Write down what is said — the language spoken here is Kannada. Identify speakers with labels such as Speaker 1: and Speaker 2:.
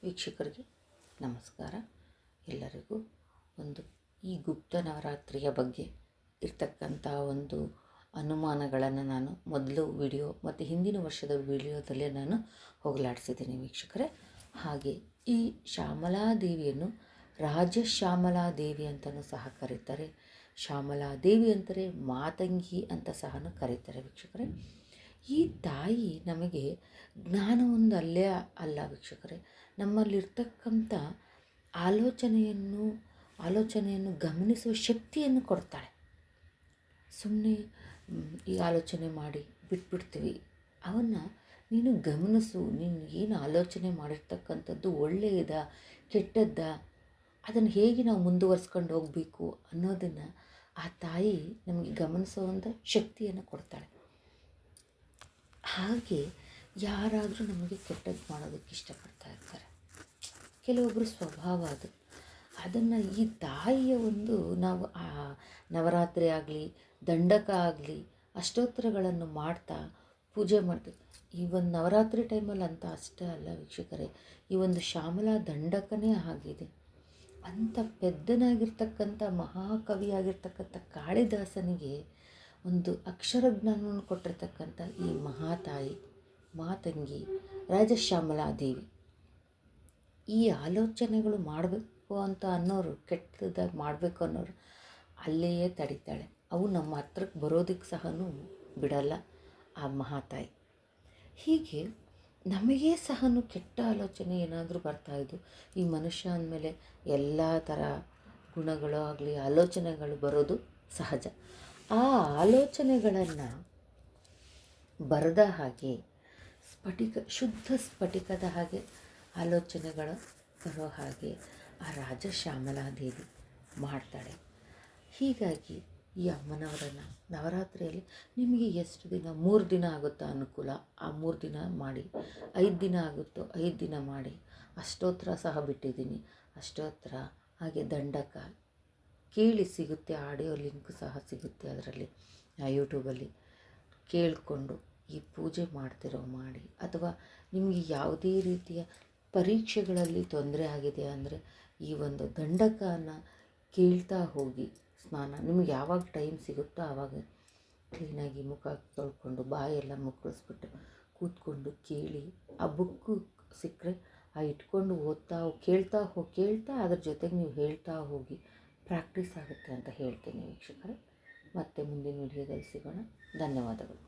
Speaker 1: ವೀಕ್ಷಕರಿಗೆ ನಮಸ್ಕಾರ. ಎಲ್ಲರಿಗೂ ಒಂದು ಈ ಗುಪ್ತ ನವರಾತ್ರಿಯ ಬಗ್ಗೆ ಇರ್ತಕ್ಕಂಥ ಒಂದು ಅನುಮಾನಗಳನ್ನು ನಾನು ಮೊದಲು ವಿಡಿಯೋ ಮತ್ತು ಹಿಂದಿನ ವರ್ಷದ ವಿಡಿಯೋದಲ್ಲೇ ನಾನು ಹೋಗಲಾಡಿಸಿದ್ದೀನಿ ವೀಕ್ಷಕರೇ. ಹಾಗೆ ಈ ಶ್ಯಾಮಲಾದೇವಿಯನ್ನು ರಾಜಶ್ಯಾಮಲಾದೇವಿ ಅಂತಲೂ ಸಹ ಕರೀತಾರೆ. ಶ್ಯಾಮಲಾದೇವಿ ಅಂತಾರೆ, ಮಾತಂಗಿ ಅಂತ ಸಹ ಕರೀತಾರೆ ವೀಕ್ಷಕರೇ. ಈ ತಾಯಿ ನಮಗೆ ಜ್ಞಾನವೊಂದು ಅಲ್ಲೇ ಅಲ್ಲ ವೀಕ್ಷಕರೇ, ನಮ್ಮಲ್ಲಿರ್ತಕ್ಕಂಥ ಆಲೋಚನೆಯನ್ನು ಗಮನಿಸುವ ಶಕ್ತಿಯನ್ನು ಕೊಡ್ತಾಳೆ. ಸುಮ್ಮನೆ ಈ ಆಲೋಚನೆ ಮಾಡಿ ಬಿಟ್ಬಿಡ್ತೀವಿ. ಅವನ್ನು ನೀನು ಗಮನಿಸು. ನೀನು ಏನು ಆಲೋಚನೆ ಮಾಡಿರ್ತಕ್ಕಂಥದ್ದು ಒಳ್ಳೆಯದಾ ಕೆಟ್ಟದ್ದಾ, ಅದನ್ನು ಹೇಗೆ ನಾವು ಮುಂದುವರ್ಸ್ಕೊಂಡು ಹೋಗಬೇಕು ಅನ್ನೋದನ್ನು ಆ ತಾಯಿ ನಮಗೆ ಗಮನಿಸೋ ಒಂದು ಶಕ್ತಿಯನ್ನು ಕೊಡ್ತಾಳೆ. ಹಾಗೆ ಯಾರಾದರೂ ನಮಗೆ ಕೆಟ್ಟದ್ದು ಮಾಡೋದಕ್ಕೆ ಇಷ್ಟಪಡ್ತಾ ಇರ್ತಾರೆ. ಕೆಲವೊಬ್ಬರು ಸ್ವಭಾವ ಅದನ್ನು ಈ ತಾಯಿಯ ಒಂದು ನಾವು ಆ ನವರಾತ್ರಿ ಆಗಲಿ ದಂಡಕ ಆಗಲಿ ಅಷ್ಟೋತ್ತರಗಳನ್ನು ಮಾಡ್ತಾ ಪೂಜೆ ಮಾಡ್ತೀವಿ. ಈ ಒಂದು ನವರಾತ್ರಿ ಟೈಮಲ್ಲಿ ಅಂತ ಅಷ್ಟೇ ಅಲ್ಲ ವೀಕ್ಷಕರೇ, ಈ ಒಂದು ಶ್ಯಾಮಲಾ ದಂಡಕನೇ ಆಗಿದೆ. ಅಂಥ ಪೆದ್ದನಾಗಿರ್ತಕ್ಕಂಥ ಮಹಾಕವಿಯಾಗಿರ್ತಕ್ಕಂಥ ಕಾಳಿದಾಸನಿಗೆ ಒಂದು ಅಕ್ಷರ ಜ್ಞಾನವನ್ನು ಕೊಟ್ಟಿರ್ತಕ್ಕಂಥ ಈ ಮಹಾತಾಯಿ ಮಾತಂಗಿ ರಾಜಶ್ಯಾಮಲಾದೇವಿ ಈ ಆಲೋಚನೆಗಳು ಮಾಡಬೇಕು ಅಂತ ಅನ್ನೋರು, ಕೆಟ್ಟದಾಗಿ ಮಾಡಬೇಕು ಅನ್ನೋರು ಅಲ್ಲಿಯೇ ತಡಿತಾಳೆ. ಅವು ನಮ್ಮ ಹತ್ರಕ್ಕೆ ಬರೋದಕ್ಕೆ ಸಹ ಬಿಡಲ್ಲ ಆ ಮಹಾತಾಯಿ. ಹೀಗೆ ನಮಗೇ ಸಹ ಕೆಟ್ಟ ಆಲೋಚನೆ ಏನಾದರೂ ಬರ್ತಾಯಿದ್ದು, ಈ ಮನುಷ್ಯ ಅಂದಮೇಲೆ ಎಲ್ಲ ಥರ ಗುಣಗಳು ಆಗಲಿ ಆಲೋಚನೆಗಳು ಬರೋದು ಸಹಜ. ಆ ಆಲೋಚನೆಗಳನ್ನು ಬರದ ಹಾಗೆ ಶುದ್ಧ ಸ್ಫಟಿಕದ ಹಾಗೆ ಆಲೋಚನೆಗಳು ಬರೋ ಹಾಗೆ ಆ ರಾಜಶ್ಯಾಮಲಾದೇವಿ ಮಾಡ್ತಾಳೆ. ಹೀಗಾಗಿ ಈ ಅಮ್ಮನವರನ್ನು ನವರಾತ್ರಿಯಲ್ಲಿ ನಿಮಗೆ ಎಷ್ಟು ದಿನ, 3 ದಿನ ಆಗುತ್ತಾ ಅನುಕೂಲ, ಆ 3 ದಿನ ಮಾಡಿ. 5 ದಿನ ಆಗುತ್ತೋ 5 ದಿನ ಮಾಡಿ. ಅಷ್ಟೋತ್ತರ ಸಹ ಬಿಟ್ಟಿದ್ದೀನಿ. ಅಷ್ಟೋತ್ತರ ಹಾಗೆ ದಂಡಕ ಕೇಳಿ ಸಿಗುತ್ತೆ, ಆಡಿಯೋ ಲಿಂಕ್ ಸಹ ಸಿಗುತ್ತೆ ಅದರಲ್ಲಿ, ಯೂಟ್ಯೂಬಲ್ಲಿ ಕೇಳಿಕೊಂಡು ಈ ಪೂಜೆ ಮಾಡ್ತಿರೋ ಮಾಡಿ. ಅಥವಾ ನಿಮಗೆ ಯಾವುದೇ ರೀತಿಯ ಪರೀಕ್ಷೆಗಳಲ್ಲಿ ತೊಂದರೆ ಆಗಿದೆ ಅಂದರೆ ಈ ಒಂದು ದಂಡಕವನ್ನು ಕೇಳ್ತಾ ಹೋಗಿ ಸ್ನಾನ, ನಿಮಗೆ ಯಾವಾಗ ಟೈಮ್ ಸಿಗುತ್ತೋ ಆವಾಗ ಕ್ಲೀನಾಗಿ ಮುಖ ತೊಳ್ಕೊಂಡು ಬಾಯೆಲ್ಲ ಮುಕ್ಕಳಿಸ್ಬಿಟ್ಟು ಕೂತ್ಕೊಂಡು ಕೇಳಿ. ಆ ಬುಕ್ಕು ಸಿಕ್ಕರೆ ಆ ಇಟ್ಕೊಂಡು ಓದ್ತಾ ಕೇಳ್ತಾ ಅದ್ರ ಜೊತೆಗೆ ನೀವು ಹೇಳ್ತಾ ಹೋಗಿ ಪ್ರಾಕ್ಟೀಸ್ ಆಗುತ್ತೆ ಅಂತ ಹೇಳ್ತೀನಿ ವೀಕ್ಷಕರೇ. ಮತ್ತೆ ಮುಂದಿನ ವಿಡಿಯೋದಲ್ಲಿ ಸಿಗೋಣ. ಧನ್ಯವಾದಗಳು.